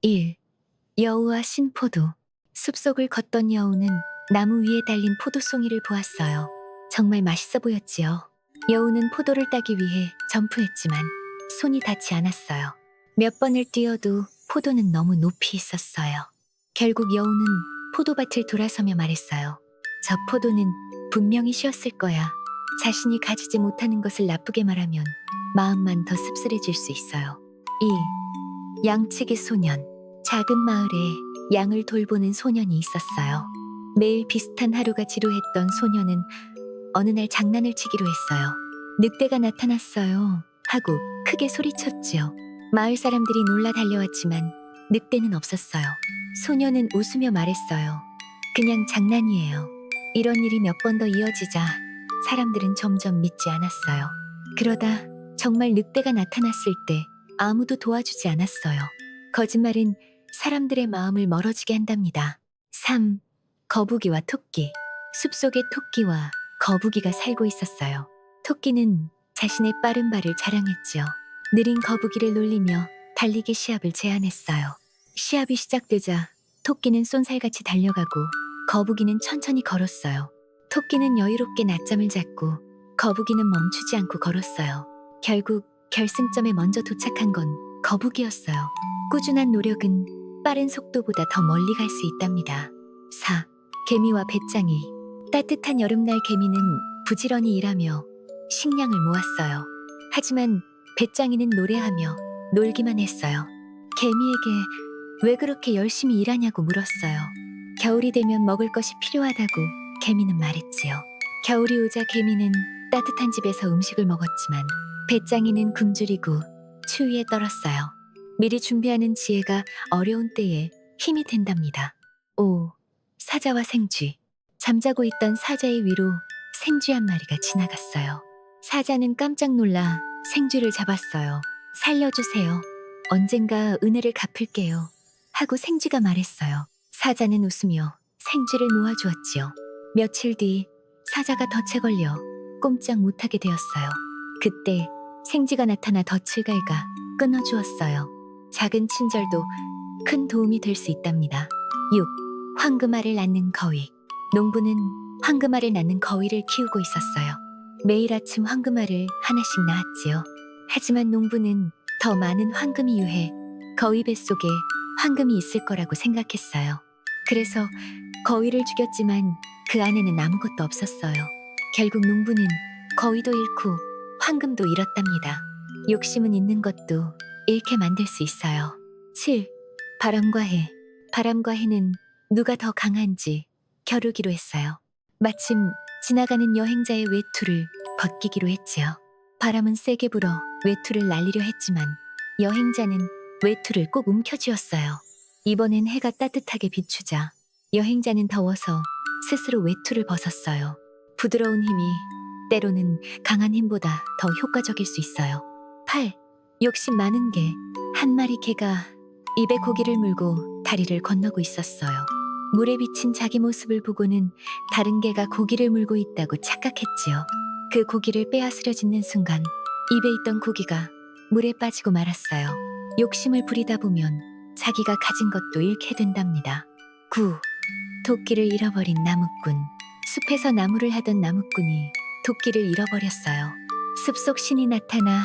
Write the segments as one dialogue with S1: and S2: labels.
S1: 1. 여우와 신포도. 숲속을 걷던 여우는 나무 위에 달린 포도송이를 보았어요. 정말 맛있어 보였지요. 여우는 포도를 따기 위해 점프했지만 손이 닿지 않았어요. 몇 번을 뛰어도 포도는 너무 높이 있었어요. 결국 여우는 포도밭을 돌아서며 말했어요. 저 포도는 분명히 쉬었을 거야. 자신이 가지지 못하는 것을 나쁘게 말하면 마음만 더 씁쓸해질 수 있어요. 2. 양치기 소년. 작은 마을에 양을 돌보는 소년이 있었어요. 매일 비슷한 하루가 지루했던 소년은 어느 날 장난을 치기로 했어요. 늑대가 나타났어요. 하고 크게 소리쳤지요. 마을 사람들이 놀라 달려왔지만 늑대는 없었어요. 소년은 웃으며 말했어요. 그냥 장난이에요. 이런 일이 몇 번 더 이어지자 사람들은 점점 믿지 않았어요. 그러다 정말 늑대가 나타났을 때 아무도 도와주지 않았어요. 거짓말은 사람들의 마음을 멀어지게 한답니다. 3. 거북이와 토끼. 숲속에 토끼와 거북이가 살고 있었어요. 토끼는 자신의 빠른 발을 자랑했지요. 느린 거북이를 놀리며 달리기 시합을 제안했어요. 시합이 시작되자 토끼는 쏜살같이 달려가고 거북이는 천천히 걸었어요. 토끼는 여유롭게 낮잠을 잤고 거북이는 멈추지 않고 걸었어요. 결국 결승점에 먼저 도착한 건 거북이였어요. 꾸준한 노력은 빠른 속도보다 더 멀리 갈 수 있답니다. 4. 개미와 배짱이. 따뜻한 여름날 개미는 부지런히 일하며 식량을 모았어요. 하지만 배짱이는 노래하며 놀기만 했어요. 개미에게 왜 그렇게 열심히 일하냐고 물었어요. 겨울이 되면 먹을 것이 필요하다고 개미는 말했지요. 겨울이 오자 개미는 따뜻한 집에서 음식을 먹었지만 배짱이는 굶주리고 추위에 떨었어요. 미리 준비하는 지혜가 어려운 때에 힘이 된답니다. 5. 사자와 생쥐. 잠자고 있던 사자의 위로 생쥐 한 마리가 지나갔어요. 사자는 깜짝 놀라 생쥐를 잡았어요. 살려주세요. 언젠가 은혜를 갚을게요. 하고 생쥐가 말했어요. 사자는 웃으며 생쥐를 놓아주었지요. 며칠 뒤 사자가 덫에 걸려 꼼짝 못하게 되었어요. 그때 생쥐가 나타나 덫을 갈가 끊어주었어요. 작은 친절도 큰 도움이 될 수 있답니다. 6. 황금알을 낳는 거위. 농부는 황금알을 낳는 거위를 키우고 있었어요. 매일 아침 황금알을 하나씩 낳았지요. 하지만 농부는 더 많은 황금이 유해 거위 뱃속에 황금이 있을 거라고 생각했어요. 그래서 거위를 죽였지만 그 안에는 아무것도 없었어요. 결국 농부는 거위도 잃고 황금도 잃었답니다. 욕심은 있는 것도 잃게 만들 수 있어요. 7. 바람과 해. 바람과 해는 누가 더 강한지 겨루기로 했어요. 마침 지나가는 여행자의 외투를 벗기기로 했지요. 바람은 세게 불어 외투를 날리려 했지만 여행자는 외투를 꼭 움켜쥐었어요. 이번엔 해가 따뜻하게 비추자 여행자는 더워서 스스로 외투를 벗었어요. 부드러운 힘이 때로는 강한 힘보다 더 효과적일 수 있어요. 8. 욕심 많은 개. 한 마리 개가 입에 고기를 물고 다리를 건너고 있었어요. 물에 비친 자기 모습을 보고는 다른 개가 고기를 물고 있다고 착각했지요. 그 고기를 빼앗으려 짓는 순간 입에 있던 고기가 물에 빠지고 말았어요. 욕심을 부리다 보면 자기가 가진 것도 잃게 된답니다. 9. 도끼를 잃어버린 나무꾼. 숲에서 나무를 하던 나무꾼이 도끼를 잃어버렸어요. 숲속 신이 나타나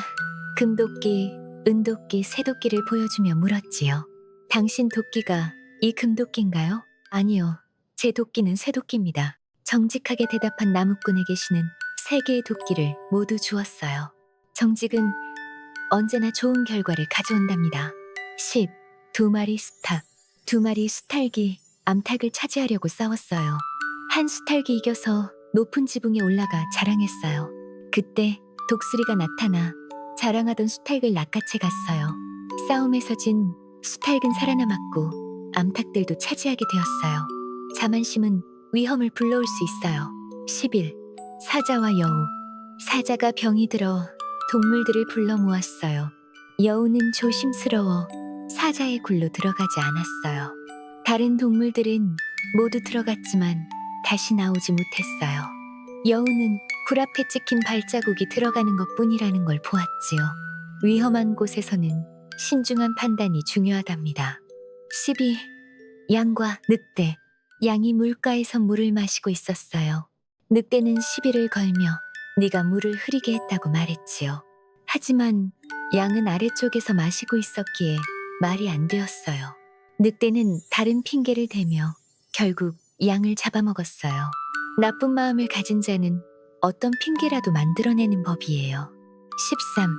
S1: 금도끼, 은도끼, 새도끼를 보여주며 물었지요. 당신 도끼가 이 금도끼인가요? 아니요. 제 도끼는 새도끼입니다. 정직하게 대답한 나무꾼에게 신은 3개의 도끼를 모두 주었어요. 정직은 언제나 좋은 결과를 가져온답니다. 10. 2마리 수탉. 2마리 수탉이 암탉을 차지하려고 싸웠어요. 한 수탉이 이겨서 높은 지붕에 올라가 자랑했어요. 그때 독수리가 나타나 자랑하던 수탉을 낚아채 갔어요. 싸움에서 진 수탉은 살아남았고 암탉들도 차지하게 되었어요. 자만심은 위험을 불러올 수 있어요. 11. 사자와 여우. 사자가 병이 들어 동물들을 불러 모았어요. 여우는 조심스러워 사자의 굴로 들어가지 않았어요. 다른 동물들은 모두 들어갔지만 다시 나오지 못했어요. 여우는 굴 앞에 찍힌 발자국이 들어가는 것뿐이라는 걸 보았지요. 위험한 곳에서는 신중한 판단이 중요하답니다. 12. 양과 늑대. 양이 물가에서 물을 마시고 있었어요. 늑대는 시비를 걸며 네가 물을 흐리게 했다고 말했지요. 하지만 양은 아래쪽에서 마시고 있었기에 말이 안 되었어요. 늑대는 다른 핑계를 대며 결국 양을 잡아먹었어요. 나쁜 마음을 가진 자는 어떤 핑계라도 만들어내는 법이에요. 13.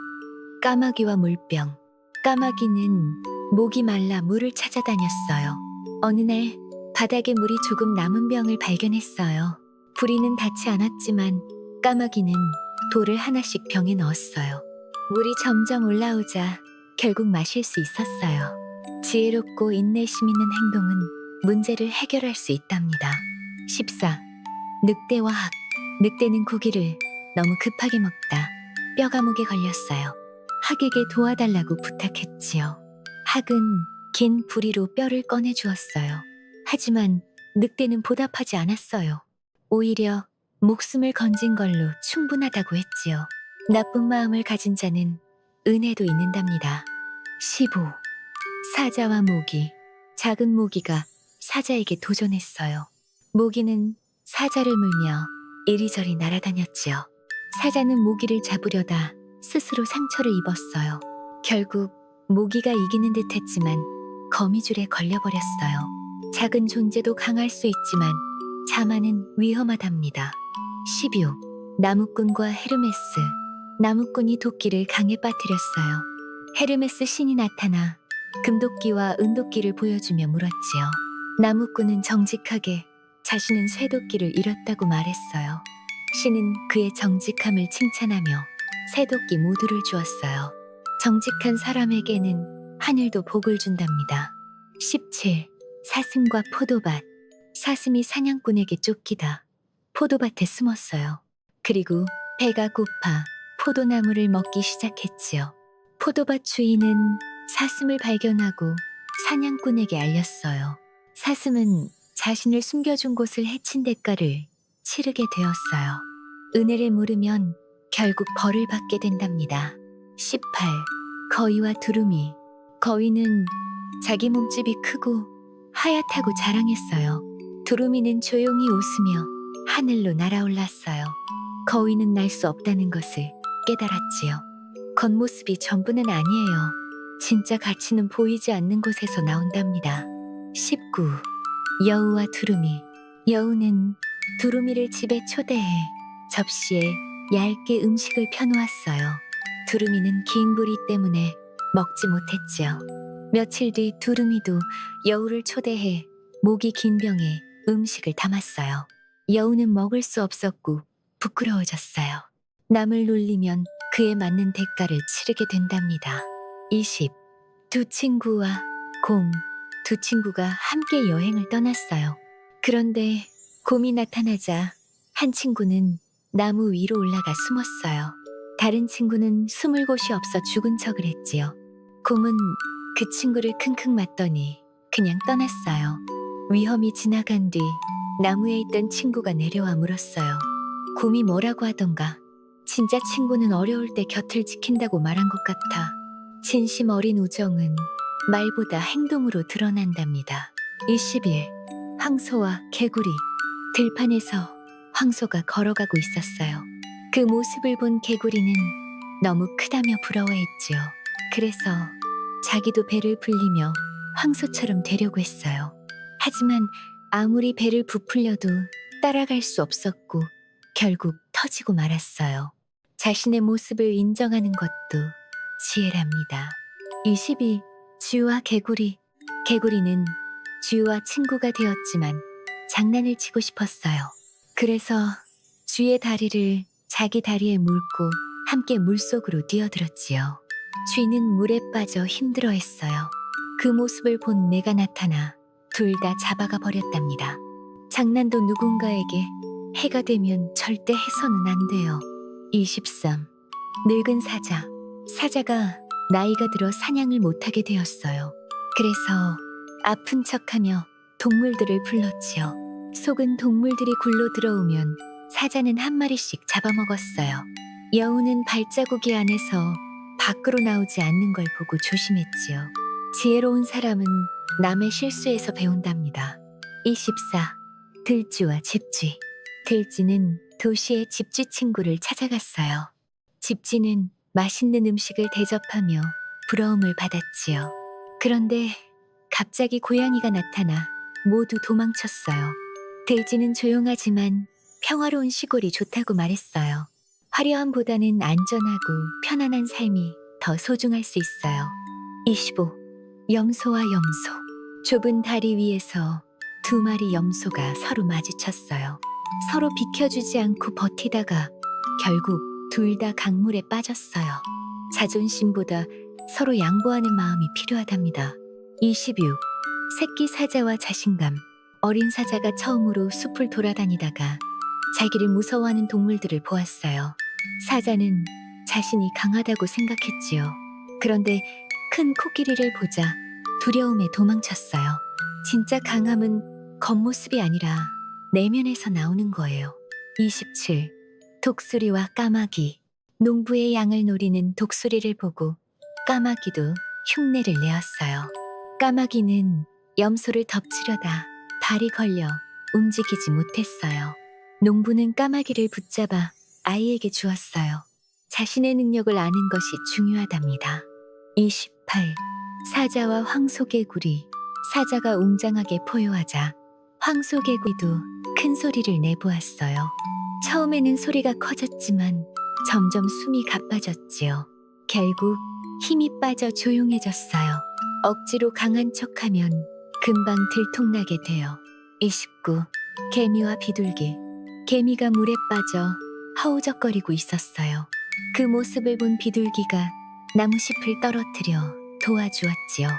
S1: 까마귀와 물병. 까마귀는 목이 말라 물을 찾아다녔어요. 어느 날 바닥에 물이 조금 남은 병을 발견했어요. 부리는 닿지 않았지만 까마귀는 돌을 하나씩 병에 넣었어요. 물이 점점 올라오자 결국 마실 수 있었어요. 지혜롭고 인내심 있는 행동은 문제를 해결할 수 있답니다. 14. 늑대와 학. 늑대는 고기를 너무 급하게 먹다 뼈가 목에 걸렸어요. 학에게 도와달라고 부탁했지요. 학은 긴 부리로 뼈를 꺼내 주었어요. 하지만 늑대는 보답하지 않았어요. 오히려 목숨을 건진 걸로 충분하다고 했지요. 나쁜 마음을 가진 자는 은혜도 잊는답니다. 15. 사자와 모기. 작은 모기가 사자에게 도전했어요. 모기는 사자를 물며 이리저리 날아다녔지요. 사자는 모기를 잡으려다 스스로 상처를 입었어요. 결국 모기가 이기는 듯 했지만 거미줄에 걸려버렸어요. 작은 존재도 강할 수 있지만 자만은 위험하답니다. 16. 나무꾼과 헤르메스. 나무꾼이 도끼를 강에 빠뜨렸어요. 헤르메스 신이 나타나 금도끼와 은도끼를 보여주며 물었지요. 나무꾼은 정직하게 자신은 쇠도끼를 잃었다고 말했어요. 신은 그의 정직함을 칭찬하며 쇠도끼 모두를 주었어요. 정직한 사람에게는 하늘도 복을 준답니다. 17. 사슴과 포도밭. 사슴이 사냥꾼에게 쫓기다 포도밭에 숨었어요. 그리고 배가 고파 포도나무를 먹기 시작했지요. 포도밭 주인은 사슴을 발견하고 사냥꾼에게 알렸어요. 사슴은 자신을 숨겨준 곳을 해친 대가를 치르게 되었어요. 은혜를 물으면 결국 벌을 받게 된답니다. 18. 거위와 두루미. 거위는 자기 몸집이 크고 하얗다고 자랑했어요. 두루미는 조용히 웃으며 하늘로 날아올랐어요. 거위는 날 수 없다는 것을 깨달았지요. 겉모습이 전부는 아니에요. 진짜 가치는 보이지 않는 곳에서 나온답니다. 19. 여우와 두루미. 여우는 두루미를 집에 초대해 접시에 얇게 음식을 펴놓았어요. 두루미는 긴 부리 때문에 먹지 못했지요. 며칠 뒤 두루미도 여우를 초대해 목이 긴 병에 음식을 담았어요. 여우는 먹을 수 없었고 부끄러워졌어요. 남을 놀리면 그에 맞는 대가를 치르게 된답니다. 20. 두 친구와 곰. 두 친구가 함께 여행을 떠났어요. 그런데 곰이 나타나자 한 친구는 나무 위로 올라가 숨었어요. 다른 친구는 숨을 곳이 없어 죽은 척을 했지요. 곰은 그 친구를 킁킁 맞더니 그냥 떠났어요. 위험이 지나간 뒤 나무에 있던 친구가 내려와 물었어요. 곰이 뭐라고 하던가. 진짜 친구는 어려울 때 곁을 지킨다고 말한 것 같아. 진심 어린 우정은 말보다 행동으로 드러난답니다. 21. 황소와 개구리. 들판에서 황소가 걸어가고 있었어요. 그 모습을 본 개구리는 너무 크다며 부러워했지요. 그래서 자기도 배를 불리며 황소처럼 되려고 했어요. 하지만 아무리 배를 부풀려도 따라갈 수 없었고 결국 터지고 말았어요. 자신의 모습을 인정하는 것도 지혜랍니다. 22. 쥐와 개구리. 개구리는 쥐와 친구가 되었지만 장난을 치고 싶었어요. 그래서 쥐의 다리를 자기 다리에 물고 함께 물속으로 뛰어들었지요. 쥐는 물에 빠져 힘들어했어요. 그 모습을 본 내가 나타나 둘 다 잡아가 버렸답니다. 장난도 누군가에게 해가 되면 절대 해서는 안 돼요. 23. 늙은 사자. 사자가 나이가 들어 사냥을 못하게 되었어요. 그래서 아픈 척하며 동물들을 불렀지요. 속은 동물들이 굴러 들어오면 사자는 한 마리씩 잡아먹었어요. 여우는 발자국이 안에서 밖으로 나오지 않는 걸 보고 조심했지요. 지혜로운 사람은 남의 실수에서 배운답니다. 24. 들쥐와 집쥐. 들쥐는 도시의 집쥐 친구를 찾아갔어요. 집쥐는 맛있는 음식을 대접하며 부러움을 받았지요. 그런데 갑자기 고양이가 나타나 모두 도망쳤어요. 들쥐는 조용하지만 평화로운 시골이 좋다고 말했어요. 화려함보다는 안전하고 편안한 삶이 더 소중할 수 있어요. 25. 염소와 염소. 좁은 다리 위에서 두 마리 염소가 서로 마주쳤어요. 서로 비켜주지 않고 버티다가 결국 둘 다 강물에 빠졌어요. 자존심보다 서로 양보하는 마음이 필요하답니다. 26. 새끼 사자와 자신감. 어린 사자가 처음으로 숲을 돌아다니다가 자기를 무서워하는 동물들을 보았어요. 사자는 자신이 강하다고 생각했지요. 그런데 큰 코끼리를 보자 두려움에 도망쳤어요. 진짜 강함은 겉모습이 아니라 내면에서 나오는 거예요. 27. 독수리와 까마귀. 농부의 양을 노리는 독수리를 보고 까마귀도 흉내를 내었어요. 까마귀는 염소를 덮치려다 발이 걸려 움직이지 못했어요. 농부는 까마귀를 붙잡아 아이에게 주었어요. 자신의 능력을 아는 것이 중요하답니다. 28. 사자와 황소개구리. 사자가 웅장하게 포효하자 황소개구리도 큰 소리를 내보았어요. 처음에는 소리가 커졌지만 점점 숨이 가빠졌지요. 결국 힘이 빠져 조용해졌어요. 억지로 강한 척하면 금방 들통나게 돼요. 29. 개미와 비둘기. 개미가 물에 빠져 허우적거리고 있었어요. 그 모습을 본 비둘기가 나무잎을 떨어뜨려 도와주었지요.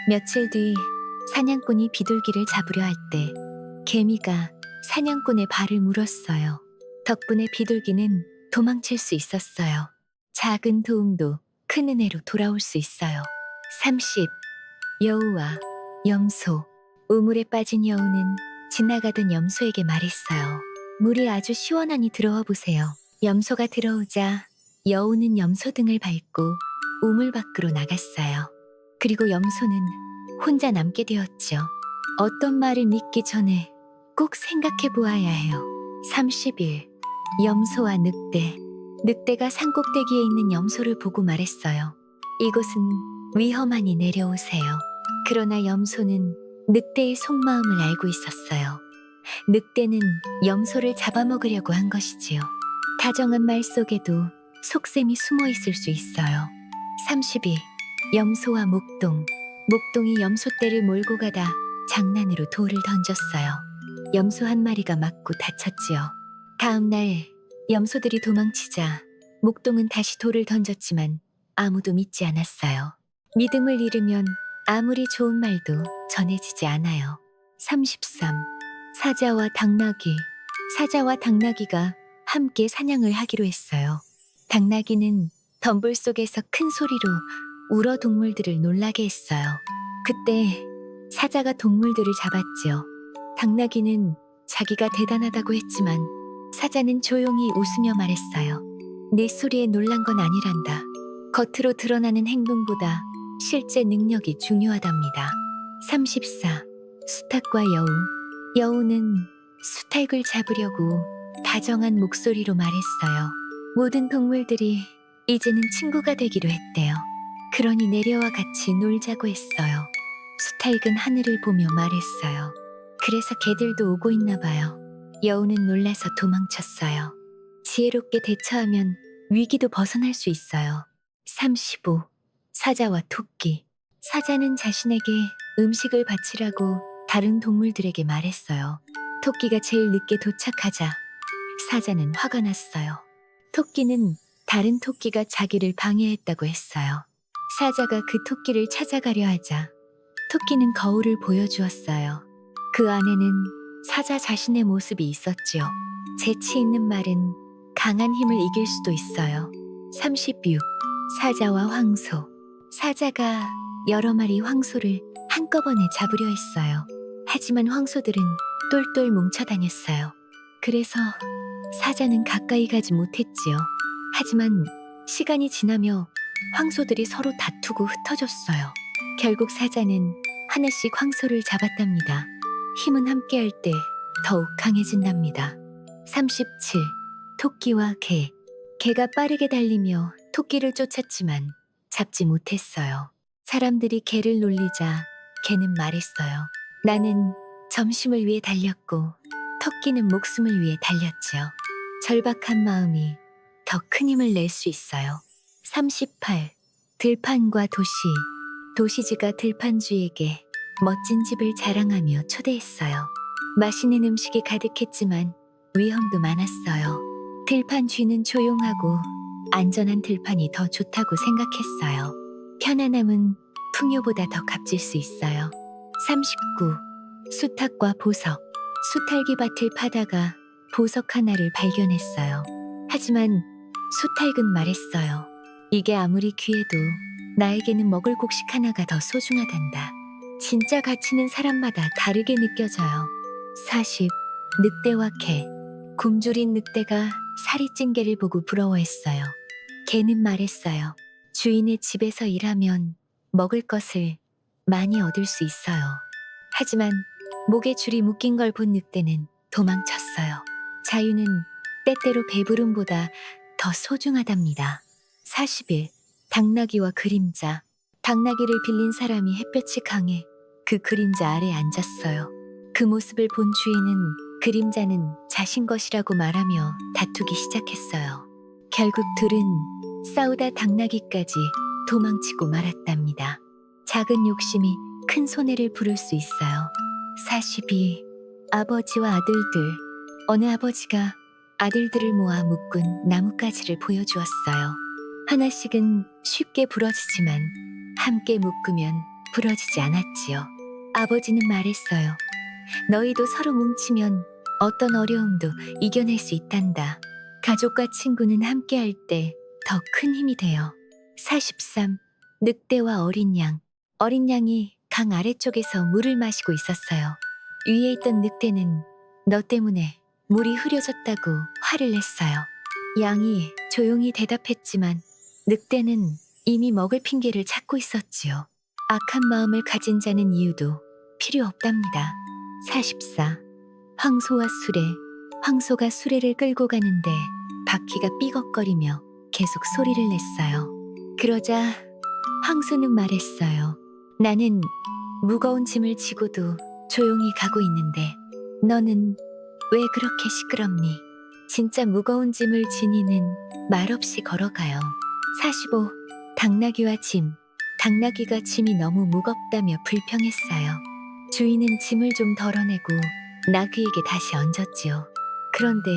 S1: 며칠 뒤 사냥꾼이 비둘기를 잡으려 할 때 개미가 사냥꾼의 발을 물었어요. 덕분에 비둘기는 도망칠 수 있었어요. 작은 도움도 큰 은혜로 돌아올 수 있어요. 30. 여우와 염소. 우물에 빠진 여우는 지나가던 염소에게 말했어요. 물이 아주 시원하니 들어와 보세요. 염소가 들어오자 여우는 염소 등을 밟고 우물 밖으로 나갔어요. 그리고 염소는 혼자 남게 되었죠. 어떤 말을 믿기 전에 꼭 생각해 보아야 해요. 31. 염소와 늑대. 늑대가 산꼭대기에 있는 염소를 보고 말했어요. 이곳은 위험하니 내려오세요. 그러나 염소는 늑대의 속마음을 알고 있었어요. 늑대는 염소를 잡아먹으려고 한 것이지요. 다정한 말 속에도 속셈이 숨어 있을 수 있어요. 32. 염소와 목동. 목동이 염소떼를 몰고 가다 장난으로 돌을 던졌어요. 염소 한 마리가 맞고 다쳤지요. 다음 날 염소들이 도망치자 목동은 다시 돌을 던졌지만 아무도 믿지 않았어요. 믿음을 잃으면 아무리 좋은 말도 전해지지 않아요. 33. 사자와 당나귀. 사자와 당나귀가 함께 사냥을 하기로 했어요. 당나귀는 덤불 속에서 큰 소리로 울어 동물들을 놀라게 했어요. 그때 사자가 동물들을 잡았지요. 당나귀는 자기가 대단하다고 했지만 사자는 조용히 웃으며 말했어요. 네 소리에 놀란 건 아니란다. 겉으로 드러나는 행동보다 실제 능력이 중요하답니다. 34. 수탉과 여우. 여우는 수탉을 잡으려고 다정한 목소리로 말했어요. 모든 동물들이 이제는 친구가 되기로 했대요. 그러니 내려와 같이 놀자고 했어요. 수탉은 하늘을 보며 말했어요. 그래서 개들도 오고 있나 봐요. 여우는 놀라서 도망쳤어요. 지혜롭게 대처하면 위기도 벗어날 수 있어요. 35. 사자와 토끼. 사자는 자신에게 음식을 바치라고 다른 동물들에게 말했어요. 토끼가 제일 늦게 도착하자 사자는 화가 났어요. 토끼는 다른 토끼가 자기를 방해했다고 했어요. 사자가 그 토끼를 찾아가려 하자 토끼는 거울을 보여주었어요. 그 안에는 사자 자신의 모습이 있었지요. 재치 있는 말은 강한 힘을 이길 수도 있어요. 36. 사자와 황소. 사자가 여러 마리 황소를 한꺼번에 잡으려 했어요. 하지만 황소들은 똘똘 뭉쳐 다녔어요. 그래서 사자는 가까이 가지 못했지요. 하지만 시간이 지나며 황소들이 서로 다투고 흩어졌어요. 결국 사자는 하나씩 황소를 잡았답니다. 힘은 함께할 때 더욱 강해진답니다. 37. 토끼와 개. 개가 빠르게 달리며 토끼를 쫓았지만 잡지 못했어요. 사람들이 개를 놀리자 개는 말했어요. 나는 점심을 위해 달렸고 토끼는 목숨을 위해 달렸지요. 절박한 마음이 더 큰 힘을 낼 수 있어요. 38. 들판과 도시. 도시지가 들판주에게 멋진 집을 자랑하며 초대했어요. 맛있는 음식이 가득했지만 위험도 많았어요. 들판쥐는 조용하고 안전한 들판이 더 좋다고 생각했어요. 편안함은 풍요보다 더 값질 수 있어요. 39. 수탉과 보석. 수탉이밭을 파다가 보석 하나를 발견했어요. 하지만 수탉은 말했어요. 이게 아무리 귀해도 나에게는 먹을 곡식 하나가 더 소중하단다. 진짜 가치는 사람마다 다르게 느껴져요. 40. 늑대와 개. 굶주린 늑대가 살이 찐 개를 보고 부러워했어요. 개는 말했어요. 주인의 집에서 일하면 먹을 것을 많이 얻을 수 있어요. 하지만 목에 줄이 묶인 걸 본 늑대는 도망쳤어요. 자유는 때때로 배부름보다 더 소중하답니다. 41. 당나귀와 그림자. 당나귀를 빌린 사람이 햇볕이 강해 그 그림자 아래 앉았어요. 그 모습을 본 주인은 그림자는 자신 것이라고 말하며 다투기 시작했어요. 결국 둘은 싸우다 당나귀까지 도망치고 말았답니다. 작은 욕심이 큰 손해를 부를 수 있어요. 42. 아버지와 아들들. 어느 아버지가 아들들을 모아 묶은 나뭇가지를 보여주었어요. 하나씩은 쉽게 부러지지만 함께 묶으면 부러지지 않았지요. 아버지는 말했어요. 너희도 서로 뭉치면 어떤 어려움도 이겨낼 수 있단다. 가족과 친구는 함께할 때 더 큰 힘이 돼요. 43. 늑대와 어린 양. 어린 양이 강 아래쪽에서 물을 마시고 있었어요. 위에 있던 늑대는 너 때문에 물이 흐려졌다고 화를 냈어요. 양이 조용히 대답했지만 늑대는 이미 먹을 핑계를 찾고 있었지요. 악한 마음을 가진 자는 이유도 필요 없답니다. 44. 황소와 수레. 황소가 수레를 끌고 가는데 바퀴가 삐걱거리며 계속 소리를 냈어요. 그러자 황소는 말했어요. 나는 무거운 짐을 지고도 조용히 가고 있는데 너는 왜 그렇게 시끄럽니? 진짜 무거운 짐을 지니는 말없이 걸어가요. 45. 당나귀와 짐. 당나귀가 짐이 너무 무겁다며 불평했어요. 주인은 짐을 좀 덜어내고 나귀에게 다시 얹었지요. 그런데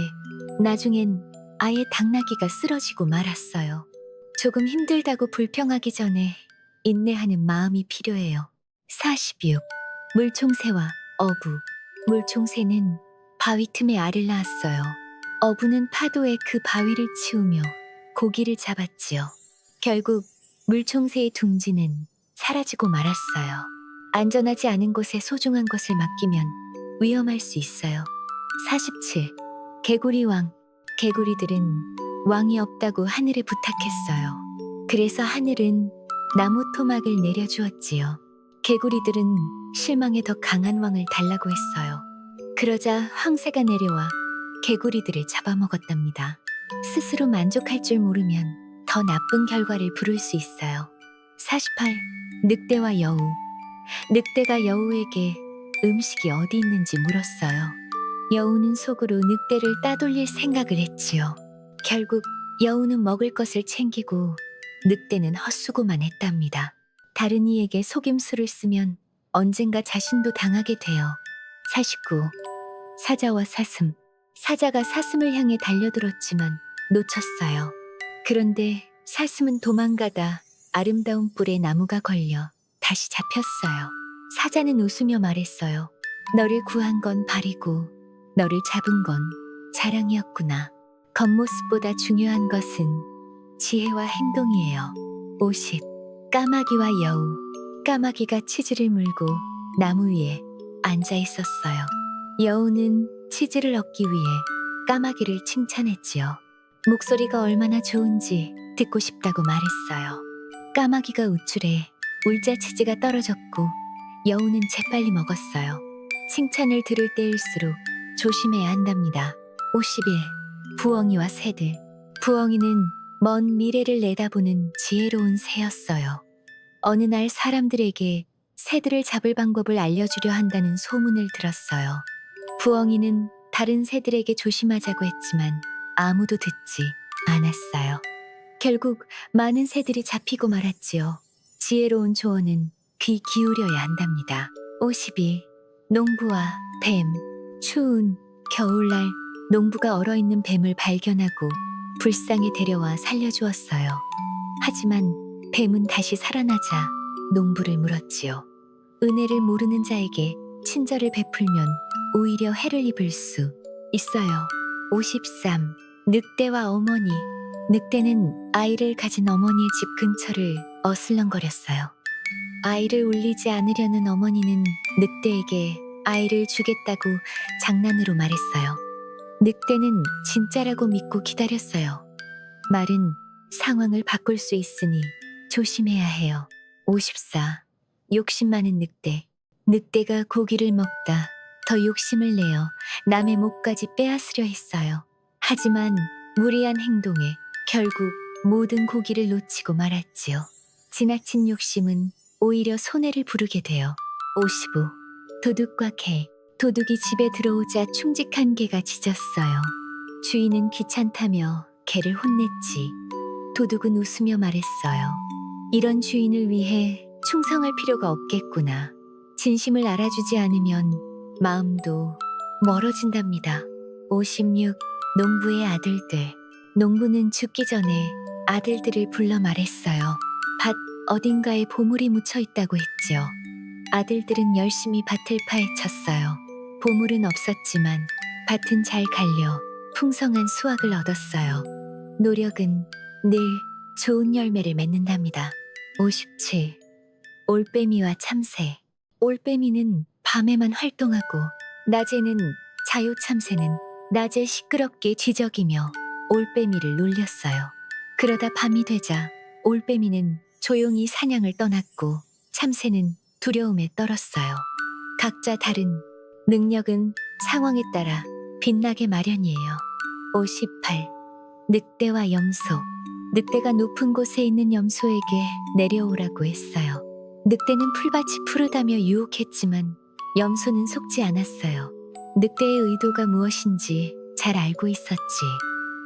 S1: 나중엔 아예 당나귀가 쓰러지고 말았어요. 조금 힘들다고 불평하기 전에 인내하는 마음이 필요해요. 46. 물총새와 어부. 물총새는 바위 틈에 알을 낳았어요. 어부는 파도에 그 바위를 치우며 고기를 잡았지요. 결국 물총새의 둥지는 사라지고 말았어요. 안전하지 않은 곳에 소중한 것을 맡기면 위험할 수 있어요. 47. 개구리왕. 개구리들은 왕이 없다고 하늘에 부탁했어요. 그래서 하늘은 나무 토막을 내려주었지요. 개구리들은 실망에 더 강한 왕을 달라고 했어요. 그러자 황새가 내려와 개구리들을 잡아먹었답니다. 스스로 만족할 줄 모르면 더 나쁜 결과를 부를 수 있어요. 48. 늑대와 여우. 늑대가 여우에게 음식이 어디 있는지 물었어요. 여우는 속으로 늑대를 따돌릴 생각을 했지요. 결국 여우는 먹을 것을 챙기고 늑대는 헛수고만 했답니다. 다른 이에게 속임수를 쓰면 언젠가 자신도 당하게 돼요. 49. 사자와 사슴. 사자가 사슴을 향해 달려들었지만 놓쳤어요. 그런데 사슴은 도망가다 아름다운 뿔에 나무가 걸려 다시 잡혔어요. 사자는 웃으며 말했어요. 너를 구한 건 발이고 너를 잡은 건 자랑이었구나. 겉모습보다 중요한 것은 지혜와 행동이에요. 50. 까마귀와 여우. 까마귀가 치즈를 물고 나무 위에 앉아 있었어요. 여우는 치즈를 얻기 위해 까마귀를 칭찬했지요. 목소리가 얼마나 좋은지 듣고 싶다고 말했어요. 까마귀가 우쭐해 울자 치즈가 떨어졌고 여우는 재빨리 먹었어요. 칭찬을 들을 때일수록 조심해야 한답니다. 50일 부엉이와 새들. 부엉이는 먼 미래를 내다보는 지혜로운 새였어요. 어느 날 사람들에게 새들을 잡을 방법을 알려주려 한다는 소문을 들었어요. 부엉이는 다른 새들에게 조심하자고 했지만 아무도 듣지 않았어요. 결국 많은 새들이 잡히고 말았지요. 지혜로운 조언은 귀 기울여야 한답니다. 50일 농부와 뱀. 추운 겨울날 농부가 얼어있는 뱀을 발견하고 불쌍히 데려와 살려주었어요. 하지만 뱀은 다시 살아나자 농부를 물었지요. 은혜를 모르는 자에게 친절을 베풀면 오히려 해를 입을 수 있어요. 53. 늑대와 어머니. 늑대는 아이를 가진 어머니의 집 근처를 어슬렁거렸어요. 아이를 울리지 않으려는 어머니는 늑대에게 아이를 주겠다고 장난으로 말했어요. 늑대는 진짜라고 믿고 기다렸어요. 말은 상황을 바꿀 수 있으니 조심해야 해요. 54. 욕심 많은 늑대. 늑대가 고기를 먹다 더 욕심을 내어 남의 목까지 빼앗으려 했어요. 하지만 무리한 행동에 결국 모든 고기를 놓치고 말았지요. 지나친 욕심은 오히려 손해를 부르게 돼요. 55. 도둑과 개. 도둑이 집에 들어오자 충직한 개가 짖었어요. 주인은 귀찮다며 개를 혼냈지. 도둑은 웃으며 말했어요. 이런 주인을 위해 충성할 필요가 없겠구나. 진심을 알아주지 않으면 마음도 멀어진답니다. 56. 농부의 아들들. 농부는 죽기 전에 아들들을 불러 말했어요. 밭 어딘가에 보물이 묻혀 있다고 했지요. 아들들은 열심히 밭을 파헤쳤어요. 보물은 없었지만 밭은 잘 갈려 풍성한 수확을 얻었어요. 노력은 늘 좋은 열매를 맺는답니다. 57. 올빼미와 참새. 올빼미는 밤에만 활동하고 낮에는 참새는 낮에 시끄럽게 쥐적이며 올빼미를 놀렸어요. 그러다 밤이 되자 올빼미는 조용히 사냥을 떠났고 참새는 두려움에 떨었어요. 각자 다른 능력은 상황에 따라 빛나게 마련이에요. 58. 늑대와 염소. 늑대가 높은 곳에 있는 염소에게 내려오라고 했어요. 늑대는 풀밭이 푸르다며 유혹했지만 염소는 속지 않았어요. 늑대의 의도가 무엇인지 잘 알고 있었지.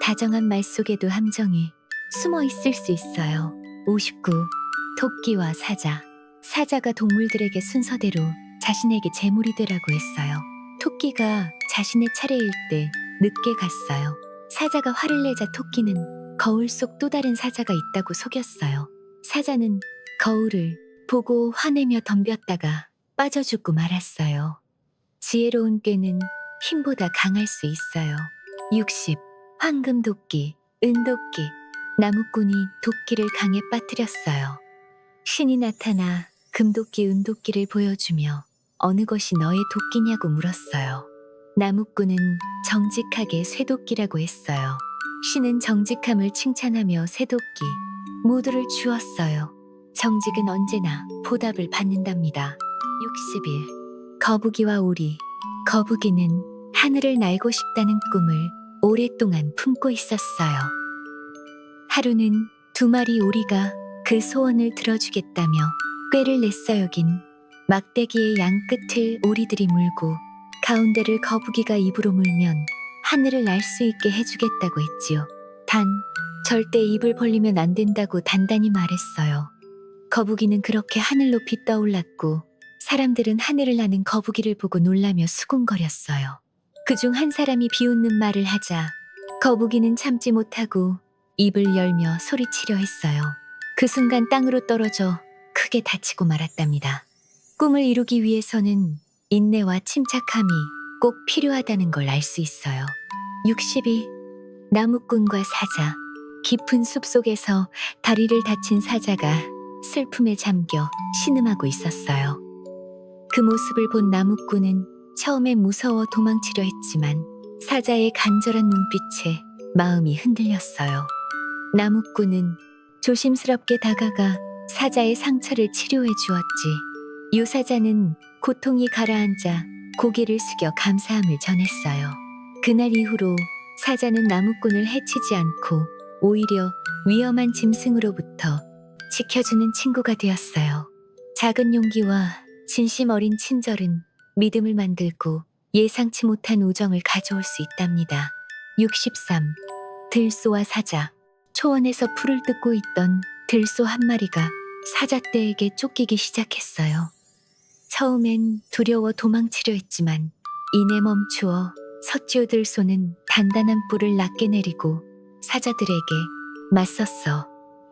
S1: 다정한 말 속에도 함정이 숨어 있을 수 있어요. 59. 토끼와 사자. 사자가 동물들에게 순서대로 자신에게 제물이 되라고 했어요. 토끼가 자신의 차례일 때 늦게 갔어요. 사자가 화를 내자 토끼는 거울 속 또 다른 사자가 있다고 속였어요. 사자는 거울을 보고 화내며 덤볐다가 빠져 죽고 말았어요. 지혜로운 꾀는 힘보다 강할 수 있어요. 60. 황금도끼, 은도끼. 나무꾼이 도끼를 강에 빠뜨렸어요. 신이 나타나 금도끼, 은도끼를 보여주며 어느 것이 너의 도끼냐고 물었어요. 나무꾼은 정직하게 쇠도끼라고 했어요. 신은 정직함을 칭찬하며 쇠도끼 모두를 주었어요. 정직은 언제나 보답을 받는답니다. 61. 거북이와 오리. 거북이는 하늘을 날고 싶다는 꿈을 오랫동안 품고 있었어요. 하루는 2마리 오리가 그 소원을 들어주겠다며 꾀를 냈어요긴. 막대기의 양끝을 오리들이 물고 가운데를 거북이가 입으로 물면 하늘을 날 수 있게 해주겠다고 했지요. 단 절대 입을 벌리면 안 된다고 단단히 말했어요. 거북이는 그렇게 하늘 높이 떠올랐고 사람들은 하늘을 나는 거북이를 보고 놀라며 수군거렸어요. 그중 한 사람이 비웃는 말을 하자 거북이는 참지 못하고 입을 열며 소리치려 했어요. 그 순간 땅으로 떨어져 크게 다치고 말았답니다. 꿈을 이루기 위해서는 인내와 침착함이 꼭 필요하다는 걸 알 수 있어요. 62. 나무꾼과 사자. 깊은 숲속에서 다리를 다친 사자가 슬픔에 잠겨 신음하고 있었어요. 그 모습을 본 나무꾼은 처음에 무서워 도망치려 했지만 사자의 간절한 눈빛에 마음이 흔들렸어요. 나무꾼은 조심스럽게 다가가 사자의 상처를 치료해 주었지. 요사자는 고통이 가라앉아 고개를 숙여 감사함을 전했어요. 그날 이후로 사자는 나무꾼을 해치지 않고 오히려 위험한 짐승으로부터 지켜주는 친구가 되었어요. 작은 용기와 진심 어린 친절은 믿음을 만들고 예상치 못한 우정을 가져올 수 있답니다. 63. 들소와 사자. 초원에서 풀을 뜯고 있던 들소 한 마리가 사자떼에게 쫓기기 시작했어요. 처음엔 두려워 도망치려 했지만 이내 멈추어 서찌오 들소는 단단한 뿔을 낮게 내리고 사자들에게 맞섰어.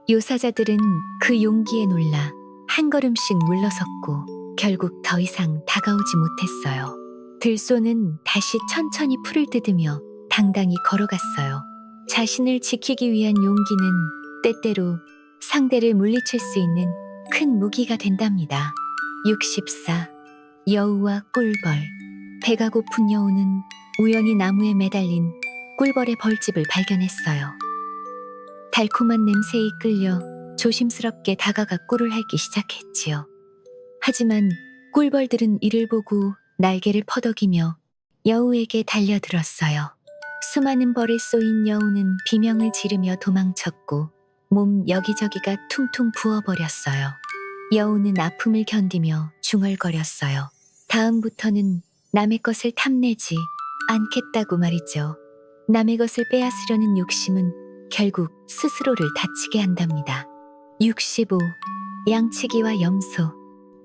S1: 요사자들은 그 용기에 놀라 한 걸음씩 물러섰고 결국 더 이상 다가오지 못했어요. 들소는 다시 천천히 풀을 뜯으며 당당히 걸어갔어요. 자신을 지키기 위한 용기는 때때로 상대를 물리칠 수 있는 큰 무기가 된답니다. 64. 여우와 꿀벌. 배가 고픈 여우는 우연히 나무에 매달린 꿀벌의 벌집을 발견했어요. 달콤한 냄새에 이끌려 조심스럽게 다가가 꿀을 핥기 시작했지요. 하지만 꿀벌들은 이를 보고 날개를 퍼덕이며 여우에게 달려들었어요. 수많은 벌에 쏘인 여우는 비명을 지르며 도망쳤고 몸 여기저기가 퉁퉁 부어버렸어요. 여우는 아픔을 견디며 중얼거렸어요. 다음부터는 남의 것을 탐내지 않겠다고 말이죠. 남의 것을 빼앗으려는 욕심은 결국 스스로를 다치게 한답니다. 65. 양치기와 염소.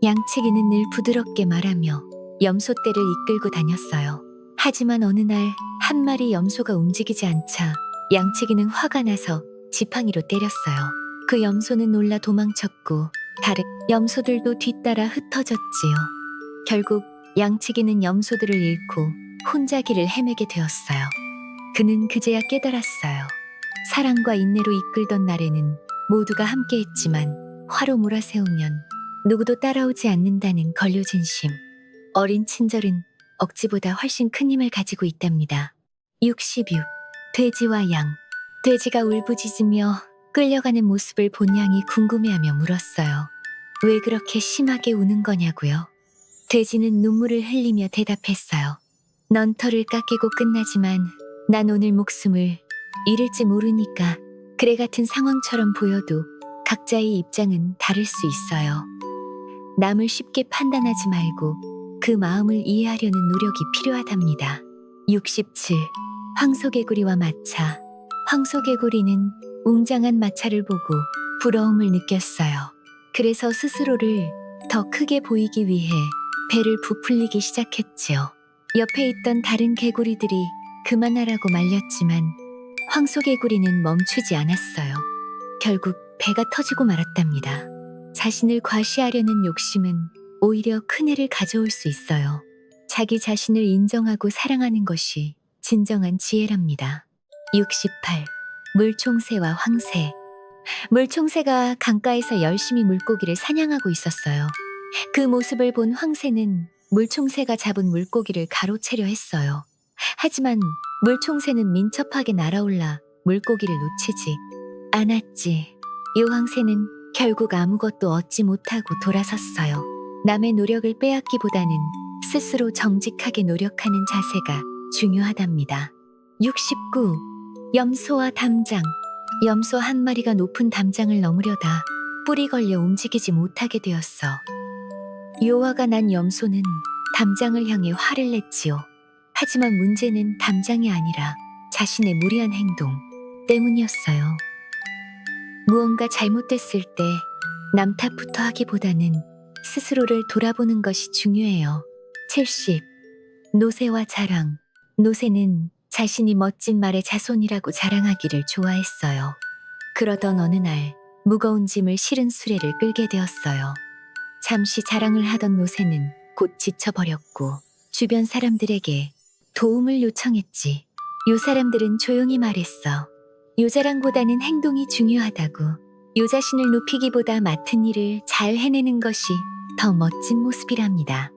S1: 양치기는 늘 부드럽게 말하며 염소떼를 이끌고 다녔어요. 하지만 어느 날 한 마리 염소가 움직이지 않자 양치기는 화가 나서 지팡이로 때렸어요. 그 염소는 놀라 도망쳤고 다른 염소들도 뒤따라 흩어졌지요. 결국 양치기는 염소들을 잃고 혼자 길을 헤매게 되었어요. 그는 그제야 깨달았어요. 사랑과 인내로 이끌던 날에는 모두가 함께했지만 화로 몰아세우면 누구도 따라오지 않는다는 걸려진심. 어린 친절은 억지보다 훨씬 큰 힘을 가지고 있답니다. 66. 돼지와 양. 돼지가 울부짖으며 끌려가는 모습을 본 양이 궁금해하며 물었어요. 왜 그렇게 심하게 우는 거냐고요? 돼지는 눈물을 흘리며 대답했어요. 넌 털을 깎이고 끝나지만 난 오늘 목숨을 잃을지 모르니까. 그래 같은 상황처럼 보여도 각자의 입장은 다를 수 있어요. 남을 쉽게 판단하지 말고 그 마음을 이해하려는 노력이 필요하답니다. 67. 황소개구리와 마차. 황소개구리는 웅장한 마차를 보고 부러움을 느꼈어요. 그래서 스스로를 더 크게 보이기 위해 배를 부풀리기 시작했지요. 옆에 있던 다른 개구리들이 그만하라고 말렸지만 황소개구리는 멈추지 않았어요. 결국 배가 터지고 말았답니다. 자신을 과시하려는 욕심은 오히려 큰해를 가져올 수 있어요. 자기 자신을 인정하고 사랑하는 것이 진정한 지혜랍니다. 68. 물총새와 황새. 물총새가 강가에서 열심히 물고기를 사냥하고 있었어요. 그 모습을 본 황새는 물총새가 잡은 물고기를 가로채려 했어요. 하지만 물총새는 민첩하게 날아올라 물고기를 놓치지 않았지. 이 황새는 결국 아무것도 얻지 못하고 돌아섰어요. 남의 노력을 빼앗기보다는 스스로 정직하게 노력하는 자세가 중요하답니다. 69. 염소와 담장. 염소 한 마리가 높은 담장을 넘으려다 뿔이 걸려 움직이지 못하게 되었어. 요화가 난 염소는 담장을 향해 화를 냈지요. 하지만 문제는 담장이 아니라 자신의 무리한 행동 때문이었어요. 무언가 잘못됐을 때 남 탓부터 하기보다는 스스로를 돌아보는 것이 중요해요. 70. 노새와 자랑. 노새는 자신이 멋진 말의 자손이라고 자랑하기를 좋아했어요. 그러던 어느 날 무거운 짐을 실은 수레를 끌게 되었어요. 잠시 자랑을 하던 노새는 곧 지쳐버렸고 주변 사람들에게 도움을 요청했지. 요 사람들은 조용히 말했어. 요 자랑보다는 행동이 중요하다고. 요 자신을 높이기보다 맡은 일을 잘 해내는 것이 더 멋진 모습이랍니다.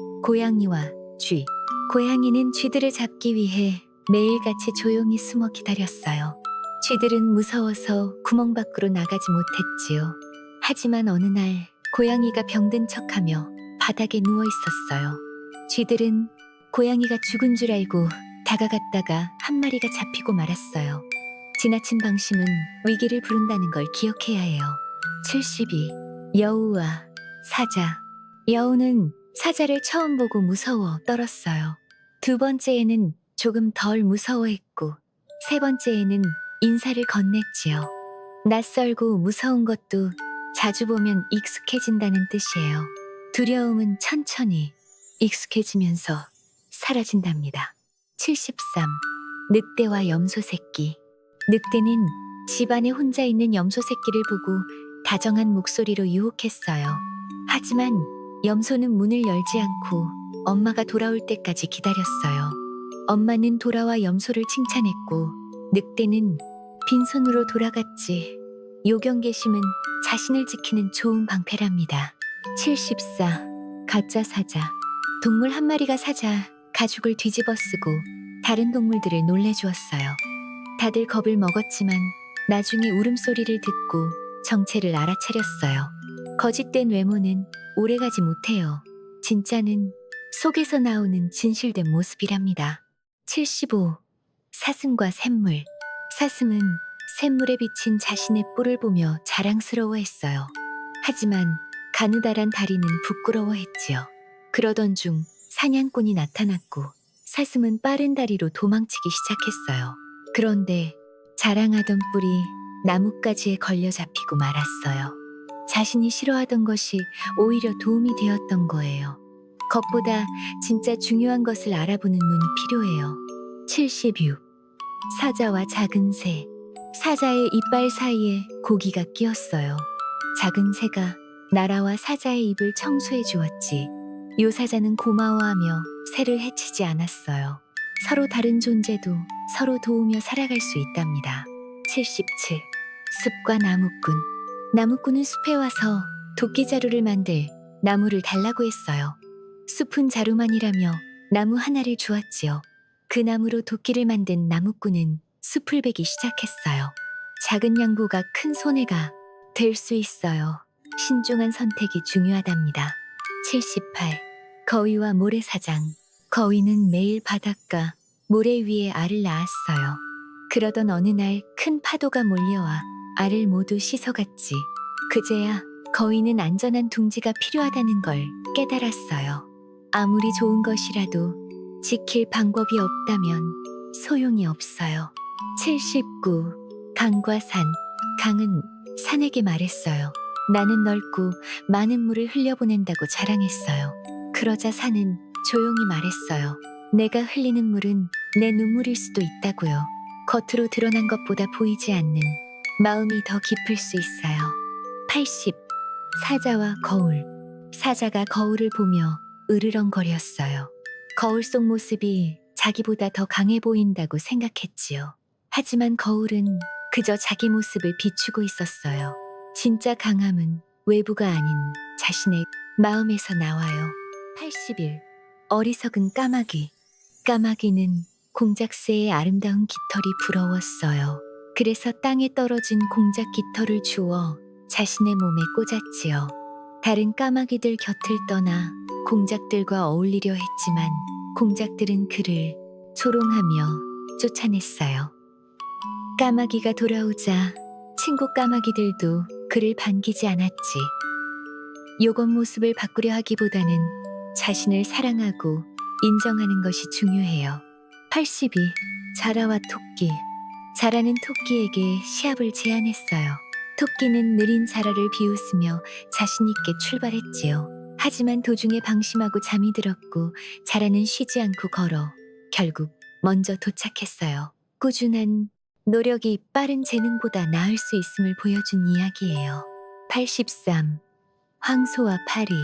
S1: 71. 고양이와 쥐. 고양이는 쥐들을 잡기 위해 매일같이 조용히 숨어 기다렸어요. 쥐들은 무서워서 구멍 밖으로 나가지 못했지요. 하지만 어느 날 고양이가 병든 척하며 바닥에 누워 있었어요. 쥐들은 고양이가 죽은 줄 알고 다가갔다가 한 마리가 잡히고 말았어요. 지나친 방심은 위기를 부른다는 걸 기억해야 해요. 72. 여우와 사자. 여우는 사자를 처음 보고 무서워 떨었어요. 두 번째에는 조금 덜 무서워했고, 세 번째에는 인사를 건넸지요. 낯설고 무서운 것도 자주 보면 익숙해진다는 뜻이에요. 두려움은 천천히 익숙해지면서 사라진답니다. 73. 늑대와 염소 새끼. 늑대는 집안에 혼자 있는 염소 새끼를 보고 다정한 목소리로 유혹했어요. 하지만 염소는 문을 열지 않고 엄마가 돌아올 때까지 기다렸어요. 엄마는 돌아와 염소를 칭찬했고 늑대는 빈손으로 돌아갔지. 요경계심은 자신을 지키는 좋은 방패랍니다. 74. 가짜 사자. 동물 한 마리가 사자 가죽을 뒤집어 쓰고 다른 동물들을 놀래주었어요. 다들 겁을 먹었지만 나중에 울음소리를 듣고 정체를 알아차렸어요. 거짓된 외모는 오래가지 못해요. 진짜는 속에서 나오는 진실된 모습이랍니다. 75. 사슴과 샘물. 사슴은 샘물에 비친 자신의 뿔을 보며 자랑스러워했어요. 하지만 가느다란 다리는 부끄러워했지요. 그러던 중 사냥꾼이 나타났고 사슴은 빠른 다리로 도망치기 시작했어요. 그런데 자랑하던 뿔이 나뭇가지에 걸려 잡히고 말았어요. 자신이 싫어하던 것이 오히려 도움이 되었던 거예요. 것보다 진짜 중요한 것을 알아보는 눈이 필요해요. 76. 사자와 작은 새. 사자의 이빨 사이에 고기가 끼었어요. 작은 새가 나라와 사자의 입을 청소해 주었지. 요 사자는 고마워하며 새를 해치지 않았어요. 서로 다른 존재도 서로 도우며 살아갈 수 있답니다. 77. 숲과 나무꾼. 나무꾼은 숲에 와서 도끼 자루를 만들 나무를 달라고 했어요. 숲은 자루만이라며 나무 하나를 주었지요. 그 나무로 도끼를 만든 나무꾼은 숲을 베기 시작했어요. 작은 양보가 큰 손해가 될 수 있어요. 신중한 선택이 중요하답니다. 78. 거위와 모래사장. 거위는 매일 바닷가 모래 위에 알을 낳았어요. 그러던 어느 날 큰 파도가 몰려와 알을 모두 씻어갔지. 그제야 거위는 안전한 둥지가 필요하다는 걸 깨달았어요. 아무리 좋은 것이라도 지킬 방법이 없다면 소용이 없어요. 79. 강과 산. 강은 산에게 말했어요. 나는 넓고 많은 물을 흘려보낸다고 자랑했어요. 그러자 산은 조용히 말했어요. 내가 흘리는 물은 내 눈물일 수도 있다고요. 겉으로 드러난 것보다 보이지 않는 마음이 더 깊을 수 있어요. 80. 사자와 거울. 사자가 거울을 보며 으르렁거렸어요. 거울 속 모습이 자기보다 더 강해 보인다고 생각했지요. 하지만 거울은 그저 자기 모습을 비추고 있었어요. 진짜 강함은 외부가 아닌 자신의 마음에서 나와요. 81. 어리석은 까마귀. 까마귀는 공작새의 아름다운 깃털이 부러웠어요. 그래서 땅에 떨어진 공작 깃털을 주워 자신의 몸에 꽂았지요. 다른 까마귀들 곁을 떠나 공작들과 어울리려 했지만 공작들은 그를 조롱하며 쫓아냈어요. 까마귀가 돌아오자 친구 까마귀들도 그를 반기지 않았지. 요건 모습을 바꾸려 하기보다는 자신을 사랑하고 인정하는 것이 중요해요. 82. 자라와 토끼. 자라는 토끼에게 시합을 제안했어요. 토끼는 느린 자라를 비웃으며 자신 있게 출발했지요. 하지만 도중에 방심하고 잠이 들었고 자라는 쉬지 않고 걸어 결국 먼저 도착했어요. 꾸준한 노력이 빠른 재능보다 나을 수 있음을 보여준 이야기예요. 83. 황소와 파리.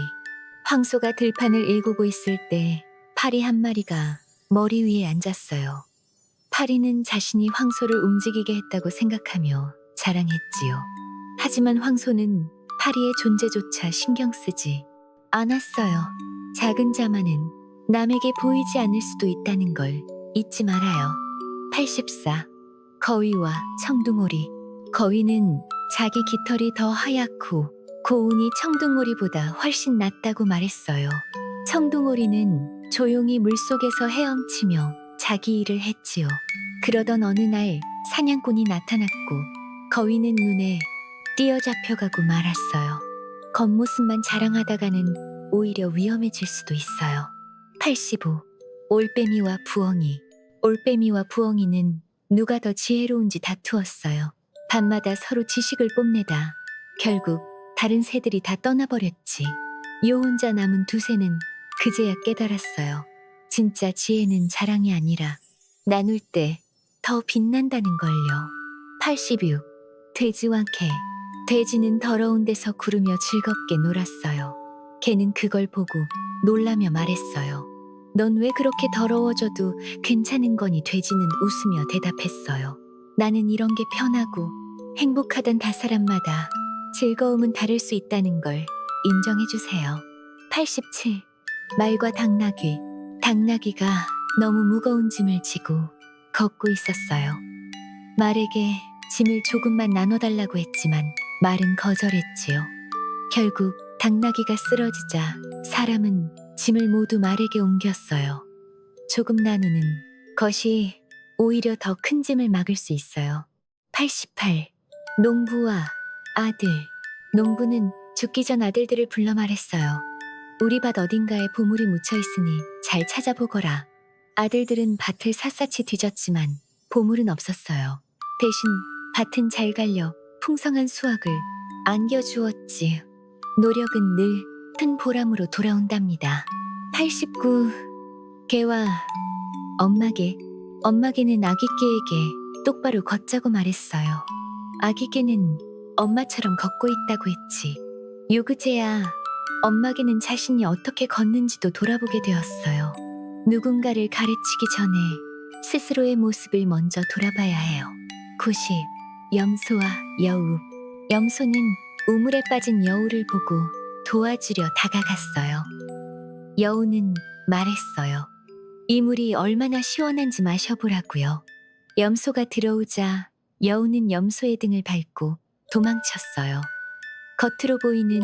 S1: 황소가 들판을 일구고 있을 때 파리 한 마리가 머리 위에 앉았어요. 파리는 자신이 황소를 움직이게 했다고 생각하며 자랑했지요. 하지만 황소는 파리의 존재조차 신경 쓰지 않았어요. 작은 자만은 남에게 보이지 않을 수도 있다는 걸 잊지 말아요. 84. 거위와 청둥오리. 거위는 자기 깃털이 더 하얗고 고운이 청둥오리보다 훨씬 낫다고 말했어요. 청둥오리는 조용히 물속에서 헤엄치며 자기 일을 했지요. 그러던 어느 날 사냥꾼이 나타났고 거위는 눈에 띄어잡혀가고 말았어요. 겉모습만 자랑하다가는 오히려 위험해질 수도 있어요. 85. 올빼미와 부엉이. 올빼미와 부엉이는 누가 더 지혜로운지 다투었어요. 밤마다 서로 지식을 뽐내다 결국 다른 새들이 다 떠나버렸지. 요 혼자 남은 두 새는 그제야 깨달았어요. 진짜 지혜는 자랑이 아니라 나눌 때 더 빛난다는 걸요. 86. 돼지와 개. 돼지는 더러운 데서 구르며 즐겁게 놀았어요. 개는 그걸 보고 놀라며 말했어요. 넌 왜 그렇게 더러워져도 괜찮은 거니? 돼지는 웃으며 대답했어요. 나는 이런 게 편하고 행복하단 사람마다 즐거움은 다를 수 있다는 걸 인정해주세요. 87. 말과 당나귀. 당나귀가 너무 무거운 짐을 지고 걷고 있었어요. 말에게 짐을 조금만 나눠달라고 했지만 말은 거절했지요. 결국 당나귀가 쓰러지자 사람은 짐을 모두 말에게 옮겼어요. 조금 나누는 것이 오히려 더 큰 짐을 막을 수 있어요. 88. 농부와 아들. 농부는 죽기 전 아들들을 불러 말했어요. 우리 밭 어딘가에 보물이 묻혀 있으니 잘 찾아보거라. 아들들은 밭을 샅샅이 뒤졌지만 보물은 없었어요. 대신 밭은 잘 갈려 풍성한 수확을 안겨주었지. 노력은 늘 큰 보람으로 돌아온답니다. 89. 개와 엄마개. 엄마개는 아기개에게 똑바로 걷자고 말했어요. 아기개는 엄마처럼 걷고 있다고 했지. 요그제야 엄마개는 자신이 어떻게 걷는지도 돌아보게 되었어요. 누군가를 가르치기 전에 스스로의 모습을 먼저 돌아봐야 해요. 90. 염소와 여우. 염소는 우물에 빠진 여우를 보고 도와주려 다가갔어요. 여우는 말했어요. 이 물이 얼마나 시원한지 마셔보라고요. 염소가 들어오자 여우는 염소의 등을 밟고 도망쳤어요. 겉으로 보이는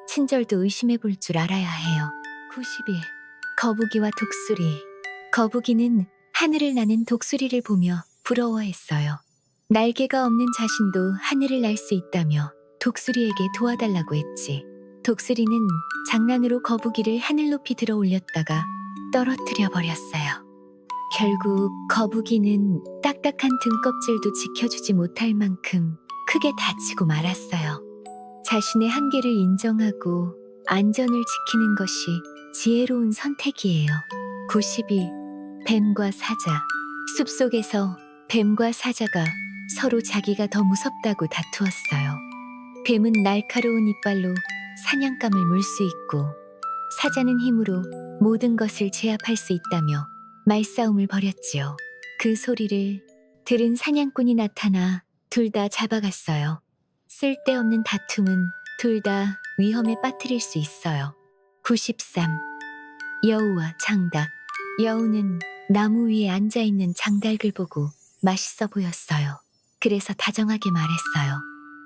S1: 친절도 의심해 볼 줄 알아야 해요. 91. 거북이와 독수리. 거북이는 하늘을 나는 독수리를 보며 부러워했어요. 날개가 없는 자신도 하늘을 날 수 있다며 독수리에게 도와달라고 했지. 독수리는 장난으로 거북이를 하늘 높이 들어 올렸다가 떨어뜨려 버렸어요. 결국 거북이는 딱딱한 등껍질도 지켜주지 못할 만큼 크게 다치고 말았어요. 자신의 한계를 인정하고 안전을 지키는 것이 지혜로운 선택이에요. 92. 뱀과 사자. 숲속에서 뱀과 사자가 서로 자기가 더 무섭다고 다투었어요. 뱀은 날카로운 이빨로 사냥감을 물 수 있고 사자는 힘으로 모든 것을 제압할 수 있다며 말싸움을 벌였지요. 그 소리를 들은 사냥꾼이 나타나 둘 다 잡아갔어요. 쓸데없는 다툼은 둘 다 위험에 빠뜨릴 수 있어요. 93. 여우와 장닭. 여우는 나무 위에 앉아있는 장닭을 보고 맛있어 보였어요. 그래서 다정하게 말했어요.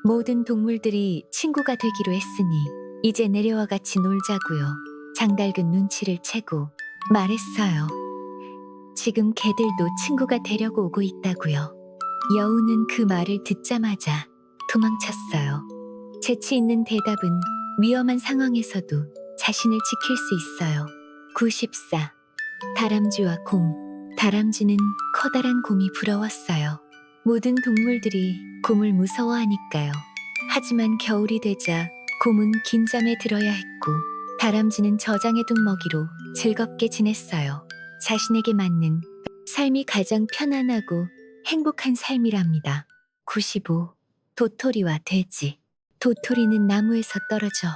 S1: 모든 동물들이 친구가 되기로 했으니 이제 내려와 같이 놀자고요. 장닭은 눈치를 채고 말했어요. 지금 개들도 친구가 되려고 오고 있다고요. 여우는 그 말을 듣자마자 도망쳤어요. 재치 있는 대답은 위험한 상황에서도 자신을 지킬 수 있어요. 94. 다람쥐와 곰. 다람쥐는 커다란 곰이 부러웠어요. 모든 동물들이 곰을 무서워하니까요. 하지만 겨울이 되자 곰은 긴 잠에 들어야 했고 다람쥐는 저장해둔 먹이로 즐겁게 지냈어요. 자신에게 맞는 삶이 가장 편안하고 행복한 삶이랍니다. 95. 도토리와 돼지. 도토리는 나무에서 떨어져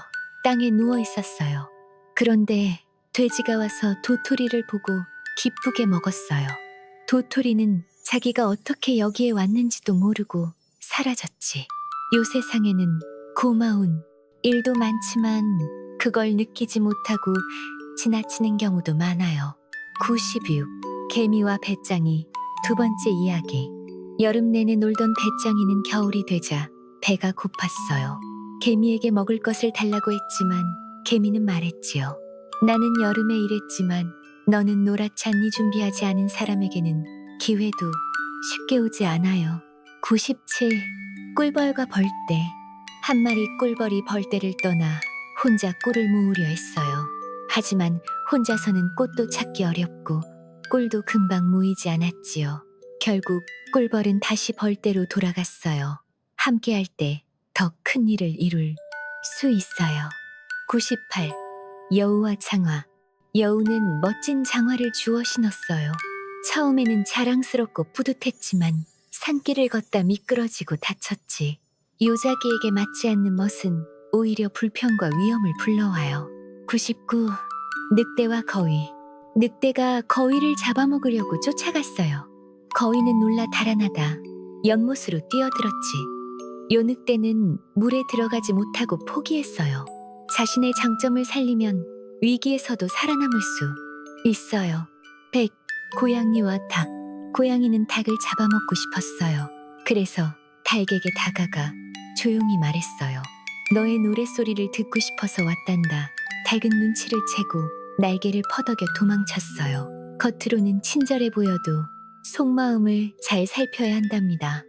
S1: 땅에 누워 있었어요. 그런데 돼지가 와서 도토리를 보고 기쁘게 먹었어요. 도토리는 자기가 어떻게 여기에 왔는지도 모르고 사라졌지. 요 세상에는 고마운 일도 많지만 그걸 느끼지 못하고 지나치는 경우도 많아요. 96. 개미와 배짱이. 두 번째 이야기. 여름 내내 놀던 배짱이는 겨울이 되자 배가 고팠어요. 개미에게 먹을 것을 달라고 했지만 개미는 말했지요. 나는 여름에 일했지만 너는 노랗찬니 준비하지 않은 사람에게는 기회도 쉽게 오지 않아요. 97. 꿀벌과 벌떼. 한 마리 꿀벌이 벌떼를 떠나 혼자 꿀을 모으려 했어요. 하지만 혼자서는 꽃도 찾기 어렵고 꿀도 금방 모이지 않았지요. 결국 꿀벌은 다시 벌떼로 돌아갔어요. 함께할 때 더 큰 일을 이룰 수 있어요. 98. 여우와 장화. 여우는 멋진 장화를 주워 신었어요. 처음에는 자랑스럽고 뿌듯했지만 산길을 걷다 미끄러지고 다쳤지. 요자기에게 맞지 않는 멋은 오히려 불평과 위험을 불러와요. 99. 늑대와 거위. 늑대가 거위를 잡아먹으려고 쫓아갔어요. 거위는 놀라 달아나다 연못으로 뛰어들었지. 요 늑대는 물에 들어가지 못하고 포기했어요. 자신의 장점을 살리면 위기에서도 살아남을 수 있어요. 100. 고양이와 닭. 고양이는 닭을 잡아먹고 싶었어요. 그래서 닭에게 다가가 조용히 말했어요. 너의 노랫소리를 듣고 싶어서 왔단다. 닭은 눈치를 채고 날개를 퍼덕여 도망쳤어요. 겉으로는 친절해 보여도 속마음을 잘 살펴야 한답니다.